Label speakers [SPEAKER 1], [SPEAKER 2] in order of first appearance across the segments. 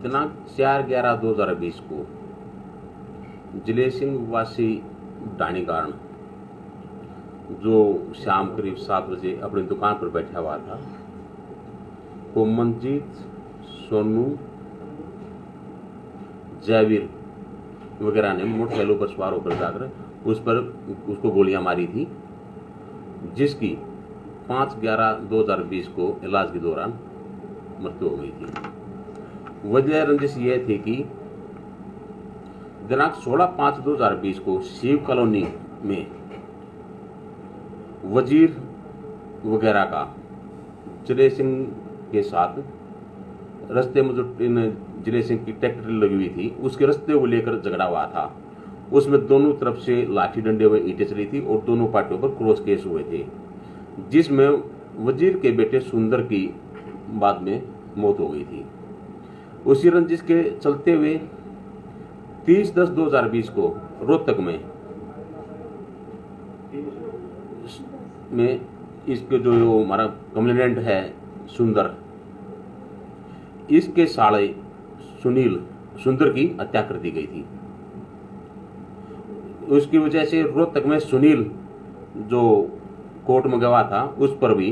[SPEAKER 1] दिनांक 4/11/2020 को जिले सिंह वासी डाणीगार्ण जो शाम करीब 7 बजे अपनी दुकान पर बैठा हुआ था को मंजीत, सोनू, जयवीर वगैरह ने मोटरसाइकिलों पर सवार होकर जाकर उसको गोलियां मारी थी, जिसकी 5/11/2020 को इलाज के दौरान मृत्यु हो गई थी। वजह रंजिश यह थी कि दिनांक 16/5/2020 को शिव कॉलोनी में वजीर वगैरह का जिले सिंह के साथ रास्ते में जो जिले सिंह की ट्रैक्टर लगी हुई थी उसके रास्ते को लेकर झगड़ा हुआ था। उसमें दोनों तरफ से लाठी डंडे हुए ईंटें चली थी और दोनों पार्टियों पर क्रॉस केस हुए थे, जिसमें वजीर के बेटे सुंदर की बाद में मौत हो गई थी। उसी रंजिश के चलते हुए 30/10/2020 को रोहतक में इसके जो हमारा कंप्लेनेंट है सुंदर, इसके साले सुंदर की हत्या कर दी गई थी। उसकी वजह से रोहतक में सुनील जो कोर्ट में गवाह था उस पर भी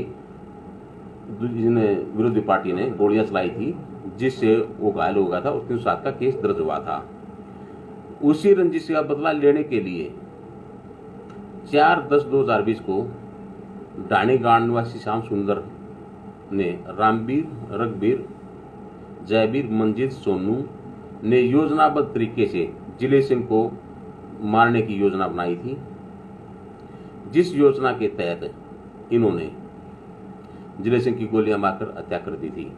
[SPEAKER 1] विरोधी पार्टी ने गोलियां चलाई थी, जिससे वो घायल हो गया था। उसके साथ का केस दर्ज हुआ था। उसी रंजिश का बदला लेने के लिए 4/10/2020 को डाणीगार्ण निवासी श्याम सुंदर ने रामवीर, रघुवीर, जयवीर, मंजीत, सोनू ने योजनाबद्ध तरीके से जिले सिंह को मारने की योजना बनाई थी, जिस योजना के तहत इन्होंने जिले सिंह की गोलियां मारकर हत्या कर दी थी।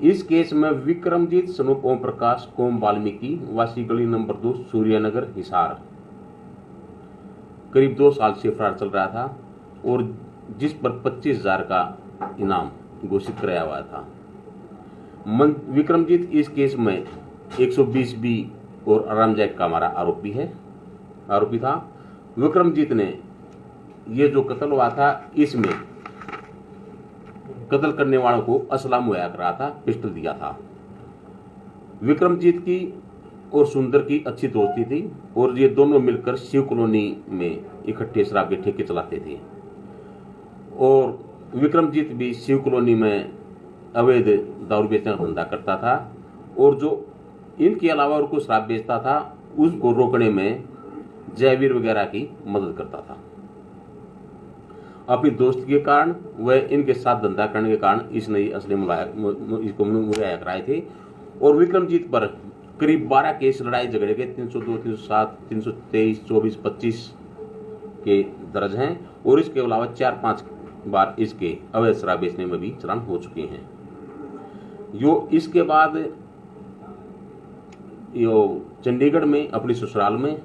[SPEAKER 1] इस केस में विक्रमजीत सनूप ओम प्रकाश कोम वाल्मीकि वासी गली नंबर 2 सूर्यनगर हिसार करीब 2 साल से फरार चल रहा था और जिस पर 25,000 का इनाम घोषित कराया हुआ था। विक्रमजीत इस केस में 120B और आरामजैक का हमारा आरोपी था। विक्रमजीत ने ये जो कत्ल हुआ था इसमें कत्ल करने वालों को असला मुहैया करा था, पिस्टल दिया था। विक्रमजीत की और सुंदर की अच्छी दोस्ती थी और ये दोनों मिलकर शिव कॉलोनी में इकट्ठे शराब के ठेके चलाते थे और विक्रमजीत भी शिव कॉलोनी में अवैध दारू बेचने का धंधा करता था और जो इनके अलावा और को शराब बेचता था उसको रोकने में जयवीर वगैरह की मदद करता था। अपनी दोस्ती के कारण वह इनके साथ धंधा करने के कारण इसने असली इसको मुहैया कराए थे और विक्रमजीत पर करीब 12 केस लड़ाई झगड़े के 302, 307, 323, 24, 25 के दर्ज हैं और इसके अलावा 4-5 बार इसके अवैध शराब बेचने में भी चालान हो चुके हैं। इसके बाद चंडीगढ़ में अपनी ससुराल में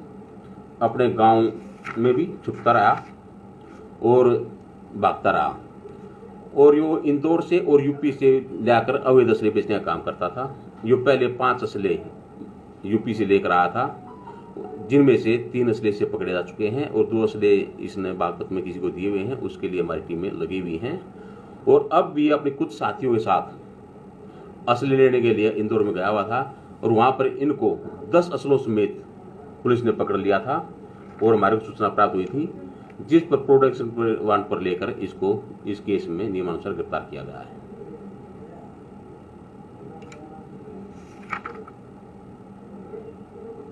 [SPEAKER 1] अपने गांव में भी छुपता रहा और भागता रहा और इंदौर से और यूपी से लाकर अवैध असले बेचने का काम करता था। पहले 5 असले यूपी से लेकर आया था, जिनमें से 3 असले से पकड़े जा चुके हैं और 2 असले इसने बागपत में किसी को दिए हुए हैं। उसके लिए हमारी टीमें लगी हुई हैं और अब भी अपने कुछ साथियों के साथ असले लेने के लिए इंदौर में गया हुआ था और वहां पर इनको 10 असलों समेत पुलिस ने पकड़ लिया था और हमारे को सूचना प्राप्त हुई थी, जिस पर प्रोडक्शन वारंट पर लेकर इसको इस केस में नियमानुसार गिरफ्तार किया गया है।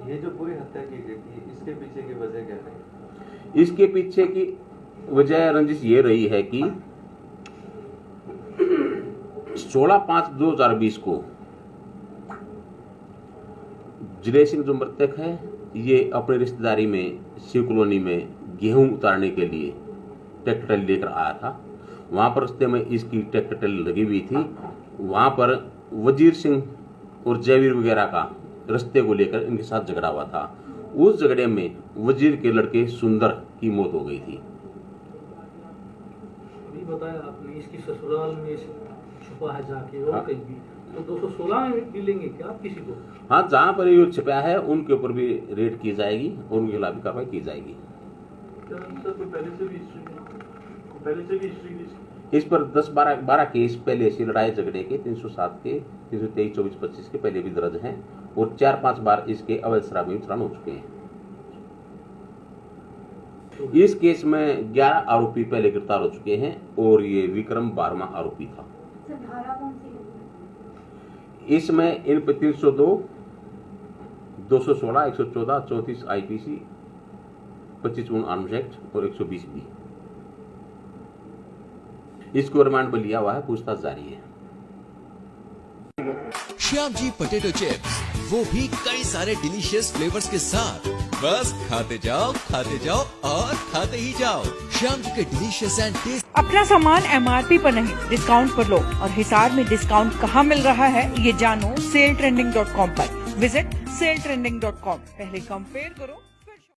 [SPEAKER 2] ये जो पूरी हत्या की गई थी इसके पीछे की वजह क्या रही?
[SPEAKER 1] इसके पीछे की वजह रंजिश ये रही है कि 16/5/2020 को जिले सिंह जो मृतक है ये अपनी रिश्तेदारी में शिव कॉलोनी में गेहूं उतारने के लिए ट्रैक्टर ट्रैली लेकर आया था। वहां पर रास्ते में इसकी ट्रैक्टर ट्रैली लगी हुई थी। वहां पर वजीर सिंह और जयवीर वगैरह का रास्ते को लेकर इनके साथ झगड़ा हुआ था। उस झगड़े में वजीर के लड़के सुंदर की मौत हो गई थी।
[SPEAKER 3] अभी बताया आपने इसकी ससुराल में छुपा है जाके और कहीं भी, तो 216 में मिलेंगे क्या आप किसी को?
[SPEAKER 1] हाँ, जहाँ पर ये छिपा है उनके ऊपर भी रेड की जाएगी और उनके खिलाफ भी कार्रवाई की जाएगी।
[SPEAKER 2] सर, पहले से भी
[SPEAKER 1] इस पर 10-12 केस पहले से लड़ाई झगड़े के 307 के 323 24 25 के पहले भी दर्ज हैं और 4-5 बार इसके अवैध शराब में चालान हो चुके हैं। इस केस में 11 आरोपी पहले गिरफ्तार हो चुके हैं और ये विक्रम 12वां आरोपी था।
[SPEAKER 4] सर धारा कौन सी लगी?
[SPEAKER 1] इसमें इन पे 302, 216, 114, 34 IPC, 25 आर्म्स एक्ट और 120 बी। इसको रिमांड पर लिया हुआ है, पूछताछ जारी है।
[SPEAKER 5] श्याम जी पोटैटो चिप्स, वो भी कई सारे डिलीशियस फ्लेवर्स के साथ। बस खाते जाओ और खाते ही जाओ। श्याम जी के डिलीशियस एंड टेस्ट।
[SPEAKER 6] अपना सामान MRP पर नहीं, डिस्काउंट पर लो। और हिसार में डिस्काउंट कहाँ मिल रहा है ये जानो SaleTrending.com पर। Visit SaleTrending.com। पहले कंपेयर करो।